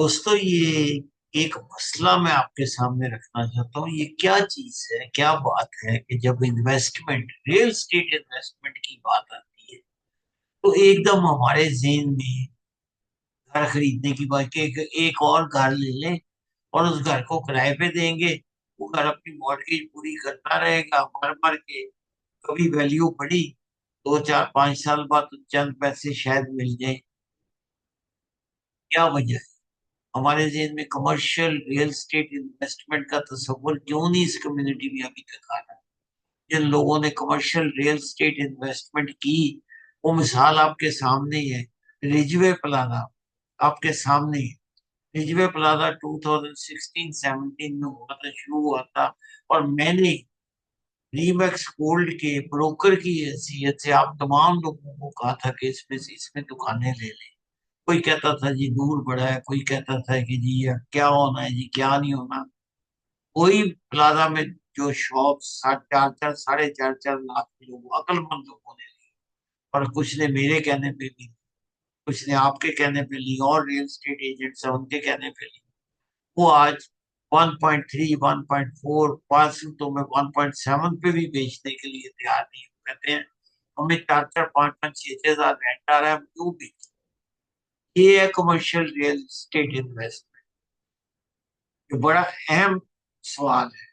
दोस्तों, ये एक मसला मैं आपके सामने रखना चाहता हूँ। ये क्या चीज है, क्या बात है कि जब इन्वेस्टमेंट, रियल एस्टेट इन्वेस्टमेंट की बात आती है तो एकदम हमारे ज़हन में घर खरीदने की बात कि एक और घर ले लें और उस घर को किराए पे देंगे। वो घर अपनी मॉर्गेज पूरी करता रहेगा मर मर के। कभी वैल्यू बढ़ी, 2 4 5 साल बाद तो चंद पैसे शायद मिल जाए। क्या वजह है? हमारे ज़हन में कमर्शियल रियल एस्टेट इन्वेस्टमेंट का तस्वुर क्यों नहीं इस कम्युनिटी में अभी तक आ रहा है? जिन लोगों ने कमर्शियल रियल एस्टेट इन्वेस्टमेंट की, वो मिसाल आपके सामने ही है। रिजवे प्लाजा आपके सामने ही है। रिजवे प्लाजा 2016-17 में हुआ था, शुरू हुआ था। और मैंने रीमैक्स गोल्ड के ब्रोकर की हैसियत से आप तमाम लोगों को कहा था कि इसमें दुकानें ले लें। कोई कहता था जी दूर बड़ा है, कोई कहता था कि जी ये क्या होना है, जी क्या नहीं होना। कोई प्लाजा में जो शॉप 4.5 4 4.5 लाख के लोग, अक्लमंद लोगों ने ली। और कुछ ने मेरे कहने पे ली, कुछ ने आपके कहने पे ली, और रियल एस्टेट एजेंट्स है उनके कहने पे ली। वो आज 1.3 1.4 पांच तो में 1.7 पे भी बेचने के लिए तैयार नहीं। वो कहते हैं हमें 4 4 5 5 6 6 हज़ार रेंट आ रहा है, हम क्यों बेच। ये है कमर्शियल रियल एस्टेट इन्वेस्टमेंट। ये बड़ा अहम सवाल है।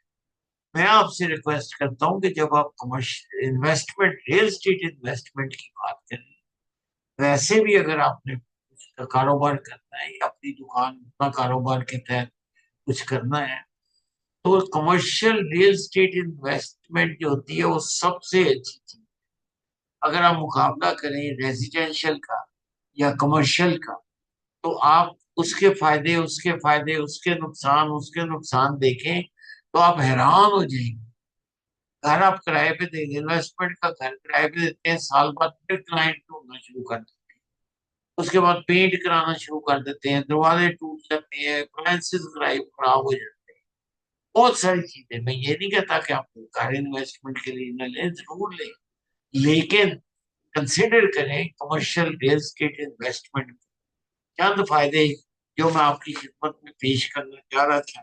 मैं आपसे रिक्वेस्ट करता हूं कि जब आप commercial investment, real estate investment की बात करें, वैसे भी अगर आपने कुछ कारोबार करना है या अपनी दुकान अपना कारोबार के तहत कुछ करना है, तो कमर्शियल रियल एस्टेट इन्वेस्टमेंट जो होती है वो सबसे अच्छी चीज। अगर आप मुकाबला करें रेजिडेंशियल का या कमर्शियल का, तो आप उसके नुकसान देखें तो आप हैरान हो जाएंगे। घर आप किराए पे देंगे, इन्वेस्टमेंट का घर किराए पे देते हैं, साल बाद फिर क्लाइंट ढूंढना शुरू कर देते हैं। उसके बाद पेंट कराना शुरू कर देते हैं, दरवाजे टूट जाते हैं, अप्लायंसेस खराब हो जाते हैं। बहुत सारी चीजें। मैं ये नहीं कहता कि आप घर इन्वेस्टमेंट के लिए न लें, जरूर लें, लेकिन कंसिडर करें कमर्शियल रियल एस्टेट इन्वेस्टमेंट। चंद फायदे जो मैं आपकी खिदमत में पेश करना चाह रहा था।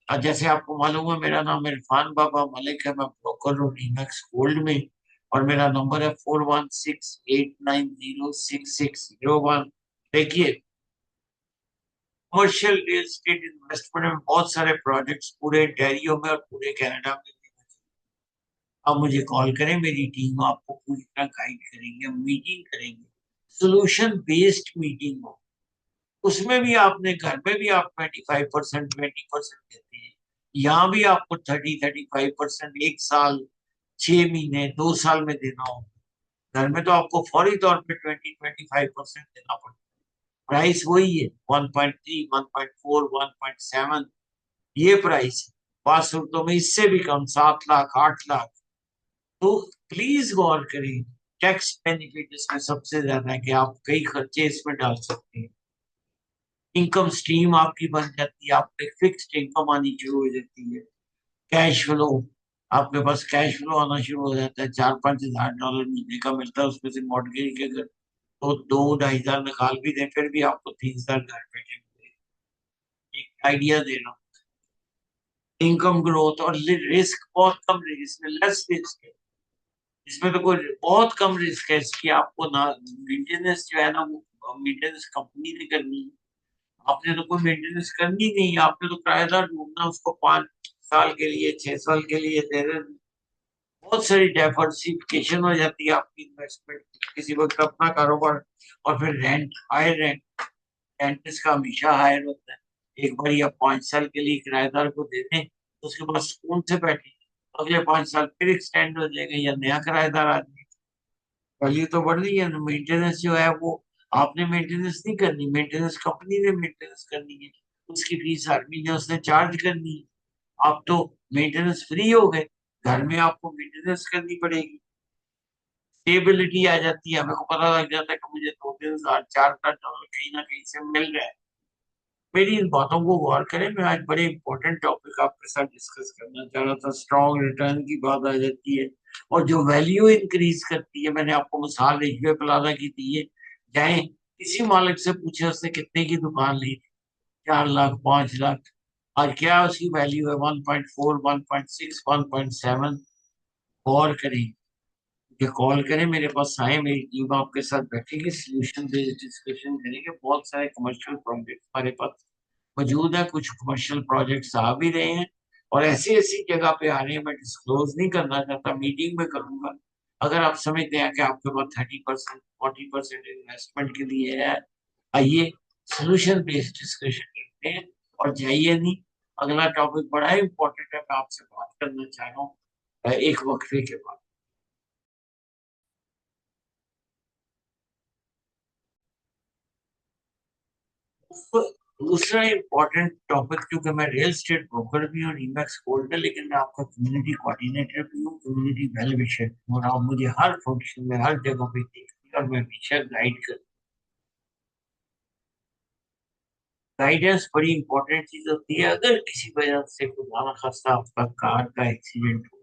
जैसे आपको मालूम है, मेरा नाम इरफान बाबा मलिक है, मैं ब्रोकर हूँ रीमैक्स गोल्ड में। और मेरा नंबर है 4168906601। देखिए, कमर्शियल रियल एस्टेट इन्वेस्टमेंट में बहुत सारे प्रोजेक्ट्स पूरे ontario में और पूरे कनाडा में भी हैं। आप मुझे कॉल करें, मेरी टीम आपको पूरी तरह गाइड करेंगे, हम मीटिंग करेंगे, सोल्यूशन बेस्ड मीटिंग हो। उसमें भी आपने, घर में भी आप 25% 20% देते हैं, यहाँ भी आपको 30 35% 1 साल, 6 महीने, 2 साल में देना होगा। घर में तो आपको फौरी तौर पे 20 25% देना पड़ता है। प्राइस वही है, 1.3 1.4 1.7, ये प्राइस है। 5 सूरतों में इससे भी कम, 7 लाख 8 लाख। तो प्लीज गौर करें। टैक्स बेनिफिट इसमें सबसे ज्यादा है कि आप कई खर्चे इसमें डाल सकते हैं। इनकम स्ट्रीम आपकी बन जाती है, आपको एक फिक्स्ड इनकम आनी शुरू हो जाती है। कैश फ्लो, आपके पास कैश फ्लो आना शुरू हो जाता है। 4 5 हज़ार डॉलर महीने का मिलता है, उसमें से मॉर्गेज के अगर तो 2 2.5 हज़ार निकाल भी दें, फिर भी आपको 3 हज़ार घर बैठे मिलेगा। एक आइडिया दे रहा हूँ। इनकम ग्रोथ और रिस्क बहुत कम है इसमें, लेस रिस्क है। इसमें तो कोई बहुत कम रिस्क है इसकी। आपको ना मेंटेनेंस जो है ना, वो मेंटेनेंस कंपनी ने करनी है। आपने तो कोई मेंटेनेंस करनी नहीं, आपने तो किराएदार ढूंढना, उसको 5 साल के लिए 6 साल के लिए दे देना। बहुत सारी डाइवर्सिफिकेशन हो जाती है आपकी इन्वेस्टमेंट। किसी वक्त अपना कारोबार, और फिर रेंट, हायर रेंट। रेंट इसका हमेशा हायर होता है। एक बार आप 5 साल के लिए किराएदार को दे दें, तो उसके बाद सुकून से बैठे, अगले 5 साल फिर एक्सटेंड हो जाएगा या नया किराएदार आ जाएगा। वैल्यू तो बढ़ रही है ना। मेंटेनेंस जो है वो आपने मेंटेनेंस नहीं करनी, मेंटेनेंस कंपनी ने मेंटेनेंस करनी है। उसकी फीस हर महीने उसने चार्ज करनी है। आप तो मेंटेनेंस फ्री हो गए, घर में आपको मेंटेनेंस करनी पड़ेगी। स्टेबिलिटी आ जाती है, हमें को पता लग जाता है कि मुझे 2 3 हज़ार 4 हज़ार डॉलर कहीं ना कहीं से मिल रहा है। मेरी इन बातों को गौर करें। मैं आज बड़े इंपॉर्टेंट टॉपिक आपके साथ डिस्कस करना चाह रहा था। स्ट्रॉन्ग रिटर्न की बात आ जाती है, और जो वैल्यू इंक्रीज करती है, मैंने आपको मिसाल रेलवे प्लाजा की दी है। चाहे किसी मालिक से पूछे उसने कितने की दुकान ली, 4 लाख, 5 लाख, और क्या उसकी वैल्यू है, 1.4, 1.6, 1.7। और करें, मुझे कॉल करें, मेरे पास आए, मेरी टीम आपके साथ बैठेगी, सोल्यूशन बेस्ड डिस्कशन करेंगे। बहुत सारे कमर्शियल प्रोजेक्ट हमारे पास मौजूद है, कुछ कमर्शियल प्रोजेक्ट्स आ भी रहे हैं और ऐसी ऐसी जगह पे आ रहे हैं, मैं डिस्क्लोज नहीं करना चाहता, मीटिंग में करूंगा। अगर आप समझते हैं कि आपके पास 30%, 40% इन्वेस्टमेंट के लिए है, आइए सोल्यूशन बेस्ड डिस्कशन करते हैं। और जाइए नहीं, अगला टॉपिक बड़ा इंपॉर्टेंट है, मैं आपसे बात करना चाह रहा हूँ एक वक्फे के बाद। तो दूसरा इम्पोर्टेंट टॉपिक, क्योंकि मैं रियल एस्टेट ब्रोकर भी हूँ, रीमैक्स गोल्ड में, लेकिन मैं आपका कम्युनिटी कोऑर्डिनेटर भी हूँ, कम्युनिटी वेल विशर भी हूँ, और आप मुझे हर फंक्शन में हर जगह पे देखते हैं और मैं हमेशा गाइड कर। गाइडेंस बड़ी इंपॉर्टेंट चीज होती है। अगर किसी वजह से खुदा न खास्ता आपका कार का एक्सीडेंट हो,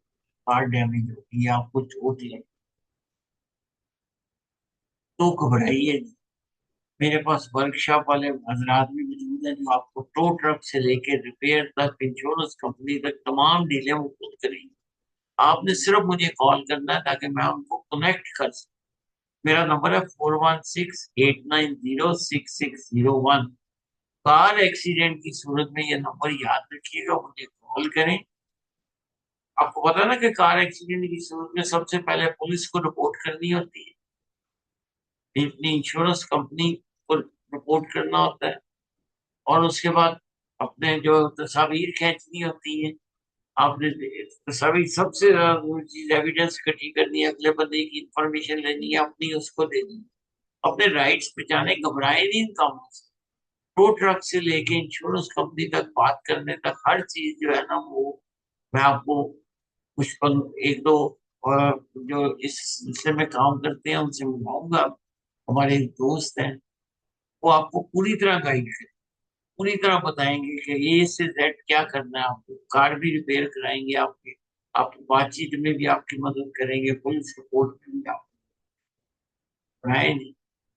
कार डैमेज होगी या आपको चोट लगे, तो घबराइए नहीं। मेरे पास वर्कशॉप वाले हजरात भी मौजूद हैं जो आपको टो ट्रक से लेके रिपेयर तक, इंश्योरेंस कंपनी तक तमाम डीलें वो खुद करेंगे। आपने सिर्फ मुझे कॉल करना है ताकि मैं उनको कनेक्ट कर सकूं। मेरा नंबर है 4168906601। कार एक्सीडेंट की सूरत में ये नंबर याद रखिएगा, मुझे कॉल करें। आपको पता है ना कि कार एक्सीडेंट की सूरत में सबसे पहले पुलिस को रिपोर्ट करनी होती है, अपनी इंश्योरेंस कंपनी को रिपोर्ट करना होता है, और उसके बाद अपने जो तस्वीर खींचनी होती है। आपने तस्वीर सबसे जरूरी चीज, एविडेंस इकट्ठी करनी है, अगले बंदे की इंफॉर्मेशन लेनी है, अपनी उसको देनी है। अपने राइट्स बचाने, घबराए नहीं इन कामों से। टो ट्रक से लेके इंश्योरेंस कंपनी तक बात करने तक हर चीज जो है ना, वो मैं आपको कुछ पल, एक दो जो इस सिलसिले में काम करते हैं उनसे मिलाऊंगा। हमारे एक दोस्त हैं, वो आपको पूरी तरह गाइड, पूरी तरह बताएंगे कि ए से जेड क्या करना है आपको। कार भी रिपेयर कराएंगे आपके, आपकी बातचीत में भी आपकी मदद करेंगे, पुलिस रिपोर्ट में भी आप बनाए नहीं।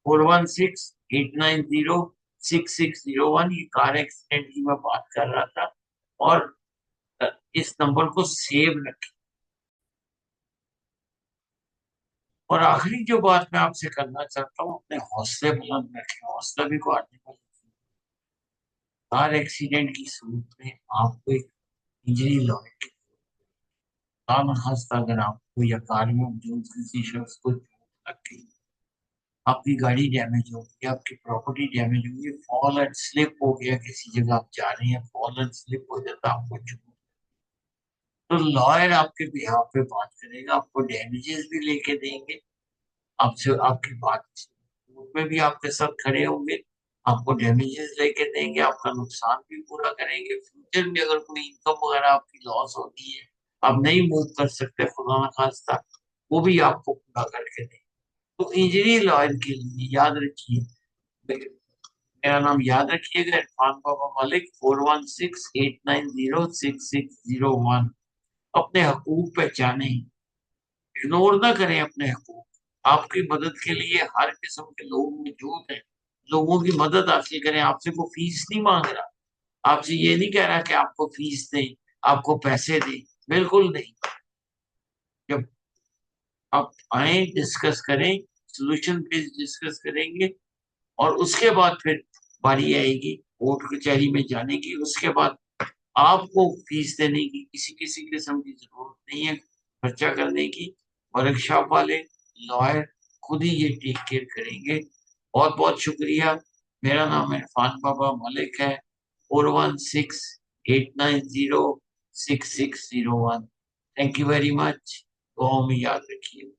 4168906601, ये कार एक्सीडेंट की मैं बात कर रहा था। और इस नंबर को सेव रखें। और आखिरी जो बात मैं आपसे करना चाहता हूँ, अपने हौसले बुलंद रखें, हौसला भी को आने वाली। कार एक्सीडेंट की सूरत में आपको एक इंजरी लॉ, काम खासा अगर आपको या कार में मौजूद किसी शख्स को चोट लग गई, आपकी गाड़ी डैमेज हो गई, आपकी प्रॉपर्टी डैमेज हो गई, फॉल एंड स्लिप हो गया, किसी जगह आप जा रहे हैं, फॉल एंड स्लिप हो जाता है, आपको चोट, तो लॉयर आपके बिहाफ पे बात करेगा, आपको डैमेजेस भी लेके देंगे, आपसे आपकी बात कोर्ट में भी आपके साथ खड़े होंगे, आपको डैमेजेस लेके देंगे, आपका नुकसान भी पूरा करेंगे। फ्यूचर में अगर कोई इनकम वगैरह आपकी लॉस होती है, आप नहीं मूव कर सकते खुदा न खास्ता, वो भी आपको पूरा करके देंगे। तो इंजरी लॉयर के लिए याद रखिए, मेरा नाम याद रखिएगा, इरफान बाबा मलिक, 4168906601। अपने हकूक पहचाने, इग्नोर ना करें अपने हकूक। आपकी मदद के लिए हर किस्म के लोग मौजूद हैं, लोगों की मदद हासिल करें। आपसे को फीस नहीं मांग रहा, आपसे ये नहीं कह रहा कि आपको फीस दें, आपको पैसे दें, बिल्कुल नहीं। जब आप आए, डिस्कस करें, सोल्यूशन बेस्ड डिस्कस करेंगे, और उसके बाद फिर बारी आएगी कोर्ट कचहरी में जाने की। उसके बाद आपको फीस देने की किसी किसी किस्म की जरूरत नहीं है, खर्चा करने की। वर्कशॉप वाले लॉयर खुद ही ये टेक केयर करेंगे। बहुत बहुत शुक्रिया। मेरा नाम इरफान बाबा मलिक है। 4168906601। Thank you very much. दुआओं में याद रखिए।